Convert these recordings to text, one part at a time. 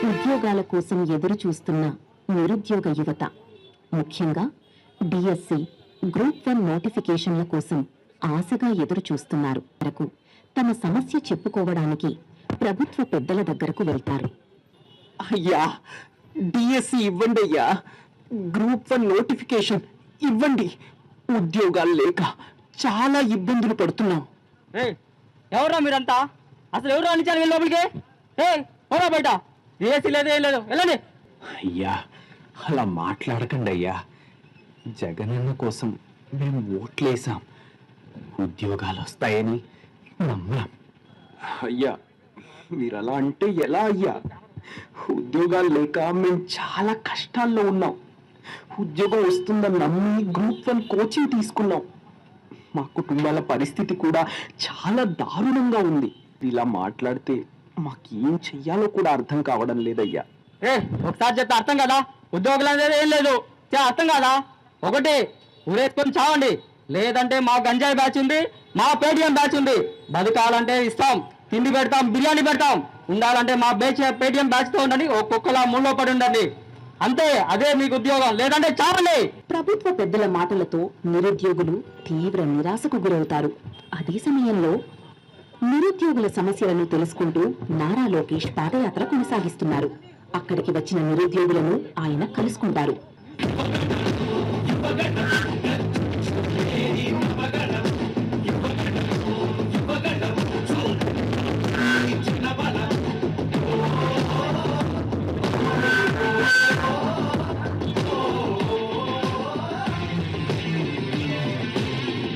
ఉద్యోగాల కోసం ఎదురు చూస్తున్న నిరుద్యోగ యువత, ముఖ్యంగా డిఎస్సి, గ్రూప్ 1 నోటిఫికేషన్ల కోసం ఆశగా ఎదురు చూస్తున్నారు. వరకు తమ సమస్య చెప్పుకోవడానికి ప్రభుత్వ పెద్దల దగ్గరకు వెళ్తారు. అయ్యా, డిఎస్సి ఇవ్వండి అయ్యా, గ్రూప్ 1 నోటిఫికేషన్ ఇవ్వండి. ఉద్యోగాలు లేక చాలా ఇబ్బందులు పడుతున్నాం. ఎవరా మీరంతా? అసలు ఎవరు అనిచారు వీళ్ళ లోపలికి? ఎవరా బయట? డిఎస్సి లేదు, ఏం లేదు, వెళ్ళండి. అయ్యా, అలా మాట్లాడకండి అయ్యా. జగనన్న కోసం మేము ఓట్లేసాం, ఉద్యోగాలు వస్తాయని నమ్మాం. అయ్యా, మీరు అలా అంటే ఎలా అయ్యా? ఉద్యోగాలు లేక మేము చాలా కష్టాల్లో ఉన్నాం. ఉద్యోగం వస్తుందని నమ్మి గ్రూప్ 1 కోచింగ్ తీసుకున్నాం. మా కుటుంబాల పరిస్థితి కూడా చాలా దారుణంగా ఉంది. ఇలా మాట్లాడితే మాకేం చెయ్యాలో కూడా అర్థం కావడం లేదయ్యా. ఒకసారి చెప్తే అర్థం కదా? ఉద్యోగులు అనేది ఏం లేదు, అర్థం కాదా? ఒకటి ఊరేసుకొని చావండి, లేదంటే మా గంజాయి బ్యాచ్ ఉంది, మా పేటిఎం బ్యాచ్ ఉంది. బతకాలంటే ఇస్తాం, తిండి పెడతాం, బిర్యానీ పెడతాం. ఉండాలంటే మా పేటిఎం బ్యాచ్ తో ఉండండి, ఒక్కొక్కలా మూలో పడి ఉండండి. అంతే, అదే మీకు ఉద్యోగం, లేదంటే చావండి. ప్రభుత్వ పెద్దల మాటలతో నిరుద్యోగులు తీవ్ర నిరాశకు గురవుతారు. అదే సమయంలో నిరుద్యోగుల సమస్యలను తెలుసుకుంటూ నారా లోకేష్ పాదయాత్ర కొనసాగిస్తున్నారు. అక్కడికి వచ్చిన నిరుద్యోగులను ఆయన కలుసుకుంటారు.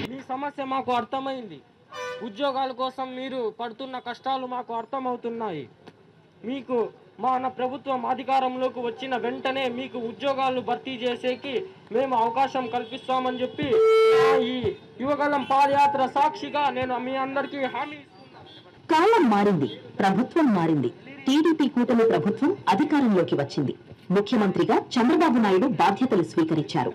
మీ సమస్య మాకు అర్థమైంది. ఉద్యోగాల కోసం మీరు పడుతున్న కష్టాలు మాకు అర్థమవుతున్నాయి. మీకు మన ప్రభుత్వం అధికారంలోకి వచ్చిన వెంటనే మీకు ఉద్యోగాలు భర్తీ చేసేకి మేము అవకాశం కల్పిస్తామని చెప్పి ఈ యువగలం పాదయాత్ర సాక్షిగా నేను మీ అందరికీ హామీ ఇస్తున్నాను. కాలం మారింది, ప్రభుత్వం మారింది. టీడీపీ కూటమి ప్రభుత్వం అధికారంలోకి వచ్చింది. ముఖ్యమంత్రిగా చంద్రబాబు నాయుడు బాధ్యతలు స్వీకరించారు.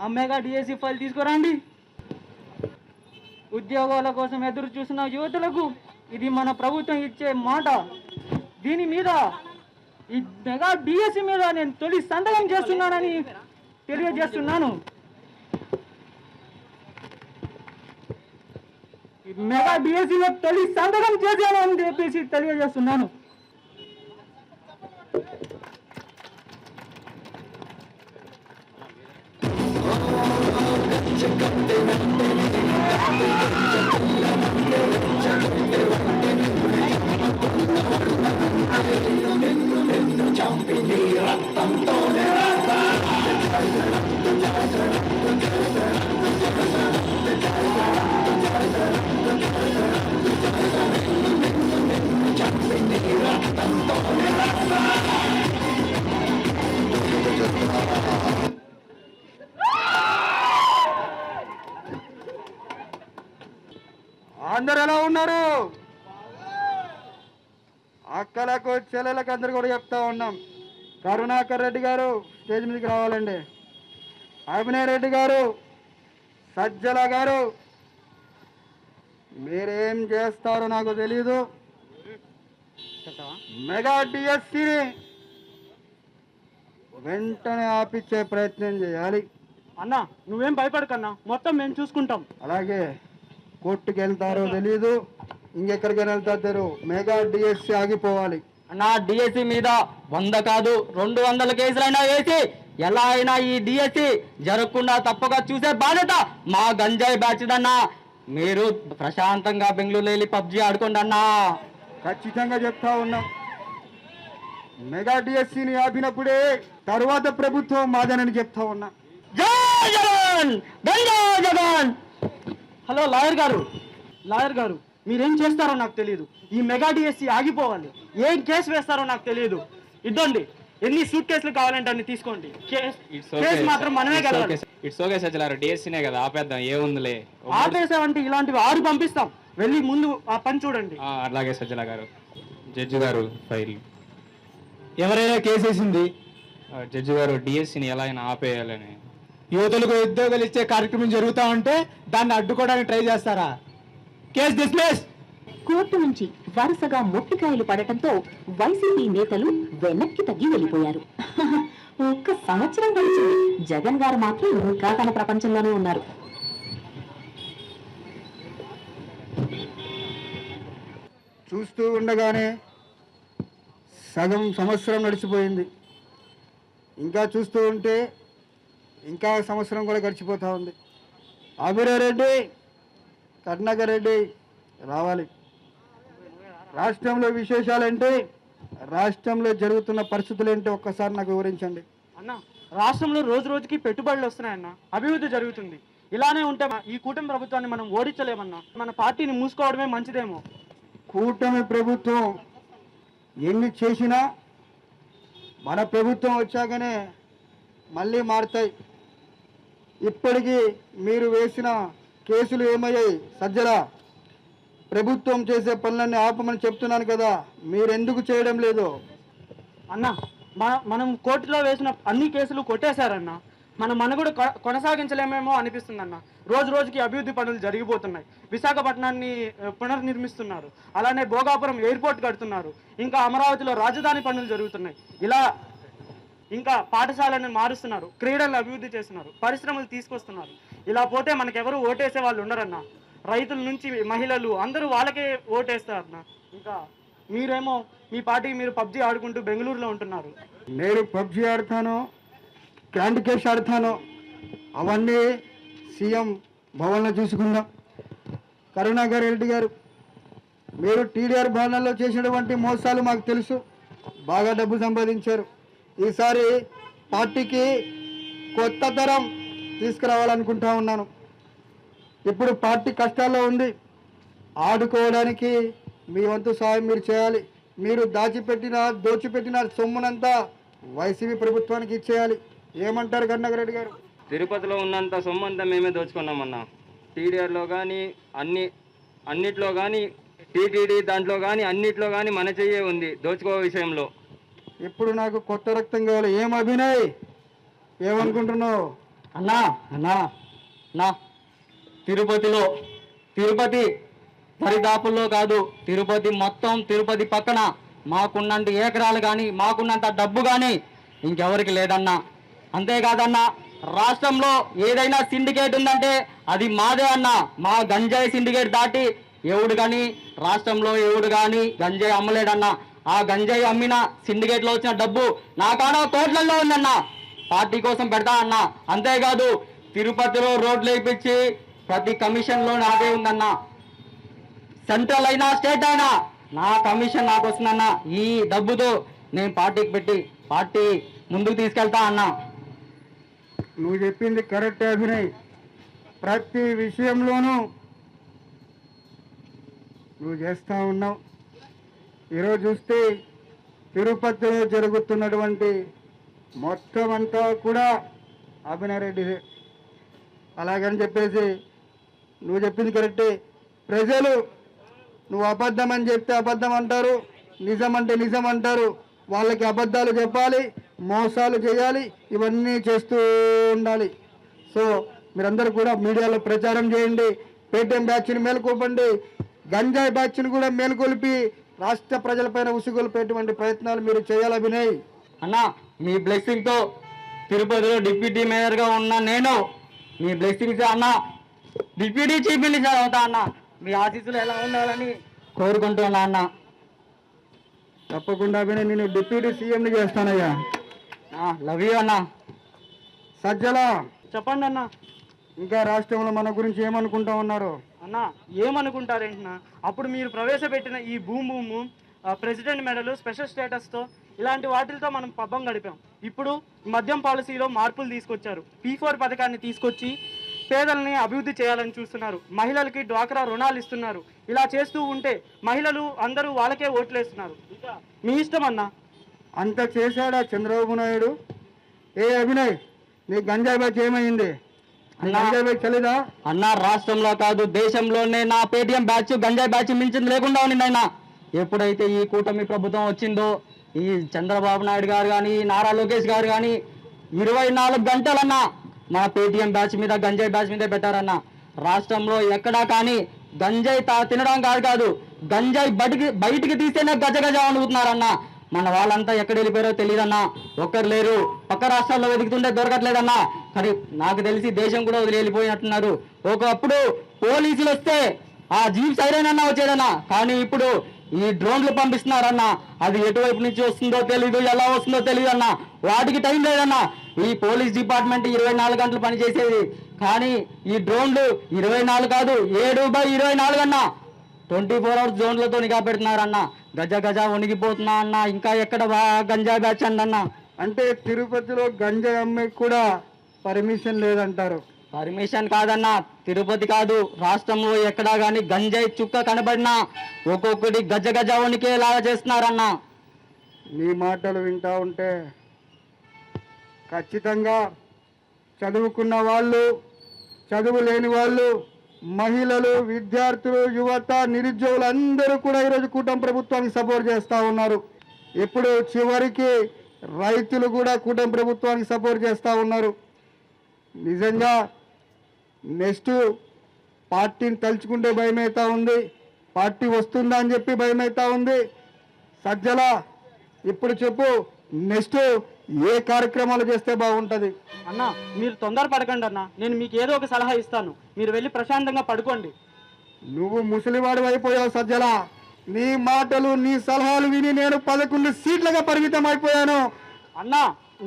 అమ్మేగా డిఎస్సి ఫైల్ తీసుకురండి. ఉద్యోగాల కోసం ఎదురు చూసిన యువతులకు ఇది మన ప్రభుత్వం ఇచ్చే మాట. దీని మీద ఈ మెగా డిఎస్సి మీద నేను తొలి సంతకం చేస్తున్నానని తెలియజేస్తున్నాను. మెగా డిఎస్సిలో తొలి సంతకం చేశాను అని చెప్పేసి తెలియజేస్తున్నాను. అందరు ఎలా ఉన్నారు? అక్కలకు చెల్లెలకు అందరు కూడా చెప్తా ఉన్నాం. కరుణాకర్ రెడ్డి గారు స్టేజ్ మీదకి రావాలండి. అభినయ్ రెడ్డి గారు, సజ్జల గారు, మీరేం చేస్తారో నాకు తెలీదు. మెగా డిఎస్సిని వెంటనే ఆపిచ్చే ప్రయత్నం చేయాలి. అన్నా నువ్వేం భయపడకన్నా, మొత్తం మేము చూసుకుంటాం. అలాగే కోర్టుకి వెళ్తారో తెలీదు, ఇంకెక్కడికైనా వెళ్తారు. మెగా డిఎస్సి ఆగిపోవాలి. అన్నా డిఎస్సి మీద 100 కాదు 200 కేసులైనా వేసి ఎలా అయినా ఈ డిఎస్సి జరగకుండా తప్పగా చూసే బాధ్యత మా గంజాయి బ్యాచ్ అన్నా. మీరు ప్రశాంతంగా బెంగళూరు వెళ్ళి పబ్జి ఆడుకోండి అన్నా. ఖచ్చితంగా చెప్తా ఉన్నాం. మెగా డిఎస్సిని ఆపినప్పుడే తరువాత ప్రభుత్వం మాదనని చెప్తా ఉన్నా. జై జగన్, జై జగన్. హలో లాయర్ గారు మీరేం చేస్తారో నాకు తెలియదు. ఈ మెగా డిఎస్సి ఆగిపోవాలి. ఏం కేసు వేస్తారో నాకు తెలియదు. ఇద్దండి, ఎన్ని సూట్ కేసులు కావాలంటే అన్ని తీసుకోండి. కేసు మాత్రం మనమే కదా. ఇట్స్ ఓకే సజ్జలారు, డిఎస్సీనే కదా ఆపేద్దాం, ఏముందిలే. ఆపేసామంటే ఇలాంటివి 6 పంపిస్తాం. వెళ్ళి ముందు ఆ పని చూడండి. అలాగే సజ్జల గారు. జడ్జి గారు ఫైల్ ఎవరైనా కేసేసింది? జడ్జి గారు డిఎస్సిని ఎలా అయినా ఆపేయాలని. యువతులకు ఉద్యోగాలు ఇచ్చే కార్యక్రమం జరుగుతా ఉంటే దాన్ని అడ్డుకోవడానికి ట్రై చేస్తారా? Case dismiss. కోర్టు నుంచి వరుసగా మొట్టికాయలు పడటంతో వైసీపీ నేతలు వెనక్కి తగ్గి వెళ్ళిపోయారు. ఒక్క సంవత్సరం గడిచింది, జగన్ గారు మాత్రం ఇంకా తన ప్రపంచంలోనే ఉన్నారు. చూస్తూ ఉండగానే సగం సంవత్సరం నడిచిపోయింది. ఇంకా చూస్తూ ఉంటే ఇంకా సంవత్సరం కూడా గడిచిపోతూ ఉంది. అభిరారెడ్డి, కరుణాకర్ రెడ్డి రావాలి. రాష్ట్రంలో విశేషాలేంటి, రాష్ట్రంలో జరుగుతున్న పరిస్థితులు ఏంటి ఒక్కసారి నాకు వివరించండి. అన్న, రాష్ట్రంలో రోజు రోజుకి పెట్టుబడులు వస్తున్నాయన్న, అభివృద్ధి జరుగుతుంది. ఇలానే ఉంటే ఈ కూటమి ప్రభుత్వాన్ని మనం ఓడించలేమన్నా. మన పార్టీని మూసుకోవడమే మంచిదేమో. కూటమి ప్రభుత్వం ఎన్ని చేసినా మన ప్రభుత్వం వచ్చాకనే మళ్ళీ మారుతాయి. ఇప్పటికీ మీరు వేసిన కేసులు ఏమయ్యాయి? సజ్జల, ప్రభుత్వం చేసే పనులన్నీ ఆపమని చెప్తున్నాను కదా, మీరెందుకు చేయడం లేదు? అన్న, మనం కోర్టులో వేసిన అన్ని కేసులు కొట్టేశారన్న. మన మనుగడ కొనసాగించలేమేమో అనిపిస్తుందన్న. రోజు రోజుకి అభివృద్ధి పనులు జరిగిపోతున్నాయి. విశాఖపట్నాన్ని పునర్నిర్మిస్తున్నారు, అలానే భోగాపురం ఎయిర్పోర్ట్ కడుతున్నారు, ఇంకా అమరావతిలో రాజధాని పనులు జరుగుతున్నాయి. ఇలా ఇంకా పాఠశాలను మారుస్తున్నారు, క్రీడలను అభివృద్ధి చేస్తున్నారు, పరిశ్రమలు తీసుకొస్తున్నారు. ఇలా పోతే మనకెవరు ఓటేసే వాళ్ళు ఉండరన్న. రైతుల నుంచి మహిళలు అందరూ వాళ్ళకే ఓటేస్తారన్న. ఇంకా మీరేమో మీ పార్టీకి మీరు పబ్జీ ఆడుకుంటూ బెంగళూరులో ఉంటున్నారు. నేను పబ్జీ ఆడతాను, క్యాండీ క్రష్ ఆడతాను, అవన్నీ సీఎం భవన్లో చూసుకుందాం. కరుణాకర్ రెడ్డి గారు, మీరు టీడీఆర్ భవనంలో చేసినటువంటి మోసాలు మాకు తెలుసు. బాగా డబ్బు సంపాదించారు. ఈసారి పార్టీకి కొత్త తరం తీసుకురావాలనుకుంటా ఉన్నాను. ఇప్పుడు పార్టీ కష్టాల్లో ఉంది, ఆడుకోవడానికి మీ వంతు సాయం మీరు చేయాలి. మీరు దోచిపెట్టిన సొమ్మునంతా వైసీపీ ప్రభుత్వానికి ఇచ్చేయాలి. ఏమంటారు కరుణాకర్ రెడ్డి గారు? తిరుపతిలో ఉన్నంత సొమ్ము అంతా మేమే దోచుకున్నామన్నా. టీడీఆర్లో కానీ అన్నిట్లో కానీ, టీటీడీ దాంట్లో కానీ అన్నిట్లో కానీ మన చెయ్యే ఉంది దోచుకో విషయంలో. ఇప్పుడు నాకు కొత్త రక్తం కావాలి. ఏం అభినయ్, ఏమనుకుంటున్నావు? అన్నా తిరుపతి దరిదాపుల్లో కాదు, తిరుపతి మొత్తం, తిరుపతి పక్కన మాకున్నంత ఏకరాలు కానీ, మాకున్నంత డబ్బు కానీ ఇంకెవరికి లేదన్నా. అంతేకాదన్నా, రాష్ట్రంలో ఏదైనా సిండికేట్ ఉందంటే అది మాదే అన్నా. మా గంజాయి సిండికేట్ దాటి రాష్ట్రంలో ఎవడు కానీ గంజాయి అమ్మలేడన్నా. ఆ గంజాయి అమ్మిన సిండికేట్లో వచ్చిన డబ్బు నా కాడ కోట్లల్లో ఉందన్నా. పార్టీ కోసం పెడతా అన్నా. అంతేకాదు, తిరుపతిలో రోడ్లు వేయించి ప్రతి కమిషన్లో నాదే ఉందన్నా. సెంట్రల్ అయినా స్టేట్ అయినా నా కమిషన్ నాకు వస్తుందన్నా. ఈ డబ్బుతో నేను పార్టీకి పెట్టి పార్టీ ముందుకు తీసుకెళ్తా అన్నా. నువ్వు చెప్పింది కరెక్టే అభినయ్. ప్రతి విషయంలోనూ నువ్వు చేస్తూ ఉన్నావు. ఈరోజు చూస్తే తిరుపతిలో జరుగుతున్నటువంటి మొత్తం అంతా కూడా అభినయ్ రెడ్డిదే. అలాగని చెప్పేసి నువ్వు చెప్పింది కరెక్టే. ప్రజలు నువ్వు అబద్ధం అని చెప్తే అబద్ధం అంటారు, నిజం అంటే నిజం అంటారు. వాళ్ళకి అబద్ధాలు చెప్పాలి, మోసాలు చేయాలి, ఇవన్నీ చేస్తూ ఉండాలి. సో మీరందరూ కూడా మీడియాలో ప్రచారం చేయండి. పేటీఎం బ్యాచ్ని మేలుకొల్పండి, గంజాయి బ్యాచ్ని కూడా మేలుకొల్పి రాష్ట్ర ప్రజలపైన ఉసుగొల్పేటువంటి ప్రయత్నాలు మీరు చేయాలి అభినయ్. అన్నా, మీ బ్లెస్సింగ్తో తిరుపతిలో డిప్యూటీ మేయర్గా ఉన్న నేను, మీ బ్లెస్సింగ్స్ అన్నా డిప్యూటీ చీఫ్ మినిస్టర్ అవుతా అన్నా. మీ ఆశీస్సులు ఎలా ఉండాలని కోరుకుంటున్నా అన్న. తప్పకుండా అభినయ్, నేను డిప్యూటీ సీఎంని చేస్తానయ్యా. లవ్ యూ అన్నా. సజ్జల, చెప్పండి అన్న. ఇంకా రాష్ట్రంలో మన గురించి ఏమనుకుంటా ఉన్నారు? అన్న, ఏమనుకుంటారేంటన్నా, అప్పుడు మీరు ప్రవేశపెట్టిన ఈ భూము ప్రెసిడెంట్ మెడలు, స్పెషల్ స్టేటస్తో ఇలాంటి వాటితో మనం పబ్బం గడిపాం. ఇప్పుడు మద్యం పాలసీలో మార్పులు తీసుకొచ్చారు. P4 పథకాన్ని తీసుకొచ్చి పేదల్ని అభివృద్ధి చేయాలని చూస్తున్నారు. మహిళలకి డ్వాక్రా రుణాలు ఇస్తున్నారు. ఇలా చేస్తూ ఉంటే మహిళలు అందరూ వాళ్ళకే ఓట్లేస్తున్నారు. మీ ఇష్టం అన్నా. అంత చేశాడా చంద్రబాబు నాయుడు? ఏ అభినయ్, నీ గంజాయి బ్యాచ్ ఏమైంది? గంజాయి బ్యాచ్ చలిదా అన్న? రాష్ట్రంలో కాదు, దేశంలోనే నా పేటీఎం బ్యాచ్, గంజాయి బ్యాచ్ మించింది లేకుండా ఉండింది అన్న. ఎప్పుడైతే ఈ కూటమి ప్రభుత్వం వచ్చిందో ఈ చంద్రబాబు నాయుడు గారు కానీ నారా లోకేష్ గారు కానీ 24 గంటలన్నా మన పేటీఎం బ్యాచ్ మీద గంజాయి బ్యాచ్ మీద పెట్టారన్న. రాష్ట్రంలో ఎక్కడా కానీ గంజాయి తినడం కాదు గంజాయి బయటికి తీస్తేనే గజ అనుకుంటున్నారన్న. మన వాళ్ళంతా ఎక్కడ వెళ్ళిపోయారో తెలియదన్నా. ఒక్కరు లేరు, పక్క రాష్ట్రాల్లో వెతుకుతుంటే దొరకట్లేదన్నా. కానీ నాకు తెలిసి దేశం కూడా వదిలి వెళ్ళిపోయినట్టున్నారు. ఒకప్పుడు పోలీసులు వస్తే ఆ జీప్ సైరన్ అన్నా వచ్చేదన్నా, కానీ ఇప్పుడు ఈ డ్రోన్లు పంపిస్తున్నారన్న. అది ఎటువైపు నుంచి వస్తుందో తెలీదు, ఎలా వస్తుందో తెలియదు అన్న. వాటికి టైం లేదన్నా. ఈ పోలీస్ డిపార్ట్మెంట్ 24 గంటలు పనిచేసేది, కానీ ఈ డ్రోన్లు 24 కాదు 7/24 అన్నా 24 అవర్స్ జోన్లతో నిఘా పెడుతున్నారన్న. గజ వణిగిపోతున్నా అన్న. ఇంకా ఎక్కడ గంజా బ్యాచ్ అన్న. అంటే తిరుపతిలో గంజాయి అమ్మాయికి కూడా పర్మిషన్ లేదంటారు. పర్మిషన్ కాదన్నా, తిరుపతి కాదు రాష్ట్రంలో ఎక్కడా కానీ గంజాయి చుక్క కనబడినా ఒక్కొక్కటి గజ వణికేలాగా చేస్తున్నారన్న. నీ మాటలు వింటా ఉంటే ఖచ్చితంగా చదువుకున్న వాళ్ళు, చదువు లేని వాళ్ళు, మహిళలు, విద్యార్థులు, యువత, నిరుద్యోగులు అందరూ కూడా ఈరోజు కూటమి ప్రభుత్వానికి సపోర్ట్ చేస్తూ ఉన్నారు. ఇప్పుడు చివరికి రైతులు కూడా కూటమి ప్రభుత్వానికి సపోర్ట్ చేస్తూ ఉన్నారు. నిజంగా నెక్స్ట్ పార్టీని తలుచుకుంటే భయమవుతా ఉంది, పార్టీ వస్తుందా అని చెప్పి భయమవుతా ఉంది. సజ్జల ఇప్పుడు చెప్పు, నెక్స్ట్ ఏ కార్యక్రమాలు చేస్తే బాగుంటుంది? అన్న మీరు తొందరపడకండి అన్న, నేను మీకు ఏదో ఒక సలహా ఇస్తాను, మీరు వెళ్ళి ప్రశాంతంగా పడుకోండి. నువ్వు ముసలివాడు అయిపోయావు సజ్జల. నీ మాటలు, నీ సలహాలు విని నేను 11 సీట్లుగా పరిమితం అయిపోయాను. అన్న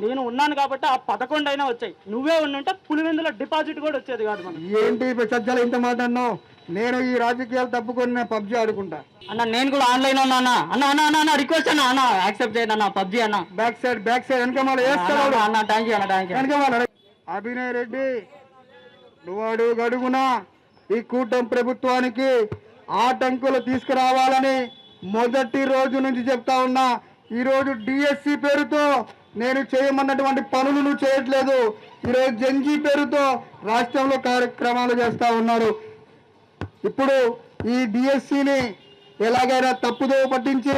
నేను ఉన్నాను కాబట్టి ఆ 11 అయినా వచ్చాయి. నువ్వే ఉండుంటే పులివెందుల డిపాజిట్ కూడా వచ్చేది కాదు. మనం ఏంటి సజ్జల ఇంత మాట అన్నావు? నేను ఈ రాజకీయాలు తప్పుకొని నేను పబ్జీ ఆడుకుంటా అన్న. నేను కూడా ఆన్లైన్ ఉన్నా అన్న. అన్న రిక్వెస్ట్ అన్న, అన్న యాక్సెప్ట్ చేయండి అన్న. పబ్జీ అన్న బ్యాక్ సైడ్ వెనకమాల వేస్తాడు అన్న. థ్యాంక్ యూ అన్న, థ్యాంక్ యూ. వెనకమాల అభినయ్ రెడ్డి, నువ్వు అడుగడుగునా ఈ కూటమి ప్రభుత్వానికి ఆటంకులు తీసుకురావాలని మొదటి రోజు నుంచి చెప్తా ఉన్నా. ఈరోజు డిఎస్సి పేరుతో నేను చేయమన్నటువంటి పనులు నువ్వు చేయట్లేదు. ఈరోజు జంజీ పేరుతో రాష్ట్రంలో కార్యక్రమాలు చేస్తూ ఉన్నారు. ఇప్పుడు ఈ డిఎస్సిని ఎలాగైనా తప్పుదో పట్టించి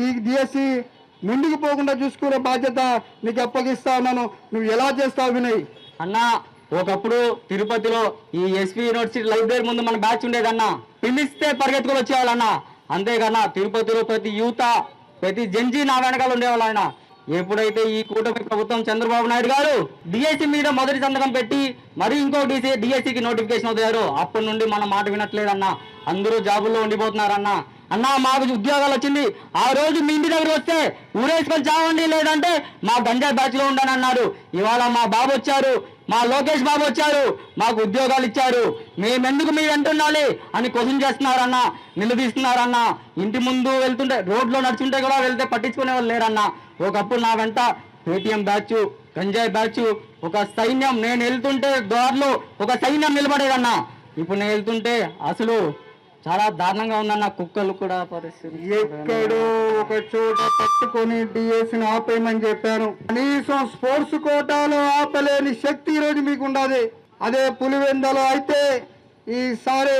ఈ డిఎస్సి ముందుకు పోకుండా చూసుకునే బాధ్యత నీకు అప్పగిస్తా ఉన్నాను. నువ్వు ఎలా చేస్తావు వినయ్? అన్న ఒకప్పుడు తిరుపతిలో ఈ ఎస్పీ యూనివర్సిటీ లైబ్రరీ ముందు మన బ్యాచ్ ఉండేదన్నా. పిలిస్తే పరిగెత్తుకొని వచ్చేవాళ్ళన్నా. అంతేకన్నా తిరుపతిలో ప్రతి యువత, ప్రతి జంజీ నా వెనకాల ఉండేవాళ్ళు. ఆయన ఎప్పుడైతే ఈ కూటమి ప్రభుత్వం చంద్రబాబు నాయుడు గారు డిఎస్సి మీద మొదటి సంతకం పెట్టి మరి ఇంకో డిఎస్సికి నోటిఫికేషన్ అవుతారు, అప్పటి నుండి మన మాట వినట్లేదన్నా. అందరూ జాబుల్లో ఉండిపోతున్నారన్నా. అన్నా మాకు ఉద్యోగాలు వచ్చింది, ఆ రోజు మీ ఇంటి దగ్గర వస్తే ఊరేసుకొని చావండి, లేదంటే మా గంజాయి బ్యాచ్ లో ఉండని అన్నారు. ఇవాళ మా బాబు వచ్చారు, మా లోకేష్ బాబు వచ్చారు, మాకు ఉద్యోగాలు ఇచ్చారు, మేమెందుకు మీరు అంటున్నాలి అని క్వశ్చన్ చేస్తున్నారన్నా, నిలదీస్తున్నారన్నా. ఇంటి ముందు వెళ్తుంటే, రోడ్లో నడుచుంటే కూడా వెళ్తే పట్టించుకునే వాళ్ళు లేరన్నా. ఒకప్పుడు నా వెంట పేటీఎం బ్యాచ్, గంజాయి బ్యాచ్, ఒక సైన్యం, నేను వెళ్తుంటే దారిలో ఒక సైన్యం నిలబడేదన్నా. ఇప్పుడు నేను వెళ్తుంటే అసలు చాలా దారుణంగా ఉందన్న. కుక్కలు కూడా పరిస్థితి ఎక్కడో ఒక చోట పట్టుకొని డిఎస్సిని ఆపేయమని చెప్పాను. కనీసం స్పోర్ట్స్ కోటాలో ఆపలేని శక్తి ఈరోజు మీకు ఉండాలి. అదే పులివెందలో అయితే ఈసారి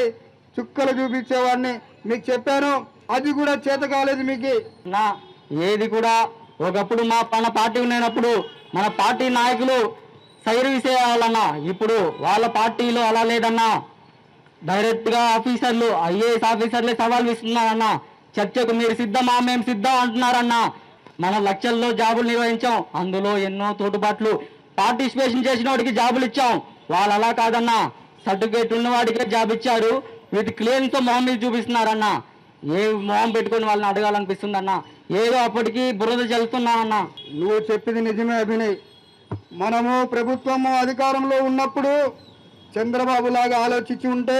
చుక్కలు చూపించేవాడిని మీకు చెప్పాను, అది కూడా చేత కాలేదు మీకు. నా ఏది కూడా ఒకప్పుడు మన పార్టీ ఉన్నప్పుడు మన పార్టీ నాయకులు సైరు విసేయాలన్నా. ఇప్పుడు వాళ్ళ పార్టీలో అలా లేదన్నా. డైరెక్ట్ గా ఆఫీసర్లు, ఐఏఎస్ ఆఫీసర్లే సవాల్ ఇస్తున్నారన్నా. చర్చకు మీరు సిద్ధమా, మేము సిద్ధం అంటున్నారన్నా. మన లక్షల్లో జాబులు నిర్వహించాం, అందులో ఎన్నో తోటుబాట్లు. పార్టిసిపేషన్ చేసిన వాడికి జాబులు ఇచ్చాం, వాళ్ళు అలా కాదన్నా. సర్టిఫికేట్ ఉన్న వాడికే జాబ్ ఇచ్చారు, వీటి క్లియరెన్స్ తో మొహం మీద చూపిస్తున్నారన్నా. ఏ మొహం పెట్టుకొని వాళ్ళని అడగాలనిపిస్తుందన్నా. ఏదో అప్పటికి బురద చల్లుతున్నామన్నా. నువ్వు చెప్పింది నిజమే అభినయ్. మనము ప్రభుత్వము అధికారంలో ఉన్నప్పుడు చంద్రబాబు లాగా ఆలోచించి ఉంటే,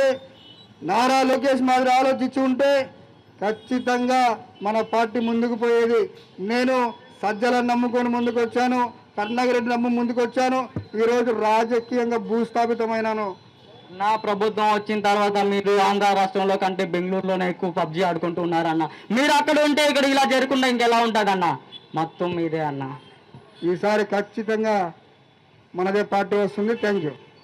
నారా లోకేష్ మాదిరి ఆలోచించి ఉంటే ఖచ్చితంగా మన పార్టీ ముందుకు పోయేది. నేను సజ్జలను నమ్ముకొని ముందుకు వచ్చాను, కరుణాకర్ రెడ్డి ముందుకు వచ్చాను. ఈరోజు రాజకీయంగా భూస్థాపితమైనాను. నా ప్రభుత్వం వచ్చిన తర్వాత మీరు ఆంధ్ర రాష్ట్రంలో కంటే బెంగళూరులోనే ఎక్కువ పబ్జీ ఆడుకుంటూ ఉన్నారన్న. మీరు అక్కడ ఉంటే ఇక్కడ ఇలా జరగకుండా ఇంకెలా ఉంటుందన్న? మొత్తం మీదే అన్న. ఈసారి ఖచ్చితంగా మనదే పార్టీ వస్తుంది. Thank you.